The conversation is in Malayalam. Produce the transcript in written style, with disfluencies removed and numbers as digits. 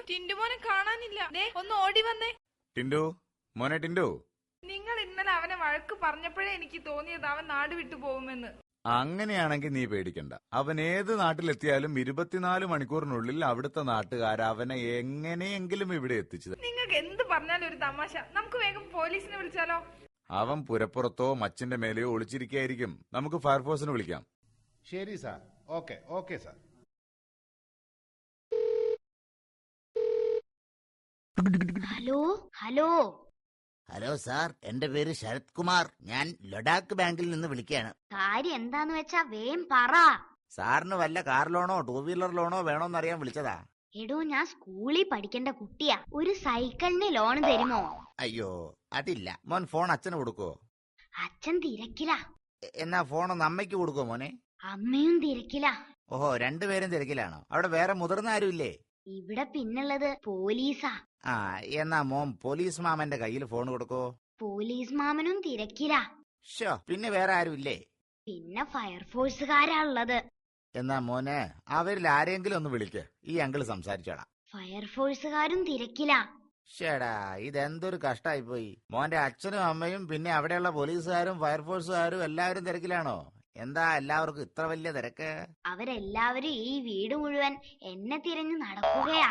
ടിന്റുമോനെ കാണാനില്ല. ദേ ഒന്ന് ഓടി വന്നേ. ടിന്റു മോനെ ടിന്റു. നിങ്ങൾ ഇന്നലെ അവനെ വഴക്ക് പറഞ്ഞപ്പോഴേ എനിക്ക് തോന്നിയത് അവൻ നാട് വിട്ടു പോകുമെന്ന്. അങ്ങനെയാണെങ്കിൽ നീ പേടിക്കണ്ട. അവൻ ഏത് നാട്ടിലെത്തിയാലും 24 മണിക്കൂറിനുള്ളിൽ അവിടുത്തെ നാട്ടുകാർ അവനെ എങ്ങനെയെങ്കിലും ഇവിടെ എത്തിച്ചത്. നിങ്ങൾക്ക് എന്ത് പറഞ്ഞാലും ഒരു തമാശ. നമുക്ക് വേഗം പോലീസിനെ വിളിച്ചാലോ? അവൻ പുരപ്പുറത്തോ മച്ചിന്റെ മേലെയോ ഒളിച്ചിരിക്കായിരിക്കും. നമുക്ക് ഫയർഫോഴ്സിനെ വിളിക്കാം. ശരി sir. Okay okay sir. Hello hello hello sir, എന്റെ പേര് ശരത് കുമാർ. ഞാൻ ലഡാക്ക് ബാങ്കിൽ നിന്ന് വിളിക്കുകയാണ്. കാര്യം എന്താന്ന് വെച്ചാ വേം പറ. സാറിന് വല്ല കാർ ലോണോ 2 വീലർ ലോണോ വേണോന്നറിയാൻ വിളിച്ചതാ. എടോ, ഞാൻ സ്കൂളിൽ പഠിക്കേണ്ട കുട്ടിയാ. ഒരു സൈക്കിളിന് ലോൺ തരുമോ? അയ്യോ, അതില്ല. മോൻ ഫോൺ അച്ഛന് കൊടുക്കോ? അച്ഛൻ തിരക്കില. എന്നാ ഫോണൊന്ന് അമ്മയ്ക്ക് കൊടുക്കോ മോനെ? അമ്മയും തിരക്കില. ഓഹോ, രണ്ടുപേരും തിരക്കിലാണോ? അവിടെ വേറെ മുതിർന്ന ആരും ഇല്ലേ? ഇവിടെ പിന്നുള്ളത് പോലീസാ. ആ, എന്നാ മോൻ പോലീസ് മാമന്റെ കയ്യിൽ ഫോൺ കൊടുക്കോ? പോലീസ് മാമനും തിരക്കില. ഷോ, പിന്നെ വേറെ ആരും ഇല്ലേ? പിന്നെ ഫയർഫോഴ്സുകാരാ ഉള്ളത്. എന്നാ മോനെ അവരിൽ ആരെങ്കിലും ഒന്ന് വിളിക്ക്. ഈ അങ്കിള് സംസാരിച്ചോളാം. ഫയർഫോഴ്സുകാരും തിരക്കില. ഷേടാ, ഇതെന്തൊരു കഷ്ടായി പോയി. മോന്റെ അച്ഛനും അമ്മയും പിന്നെ അവിടെയുള്ള പോലീസുകാരും ഫയർഫോഴ്സുകാരും എല്ലാവരും തിരക്കിലാണോ? എന്താ എല്ലാവർക്കും ഇത്ര വലിയ തിരക്ക്? അവരെല്ലാവരും ഈ വീട് മുഴുവൻ എന്നെ തിരഞ്ഞു നടക്കുകയാ.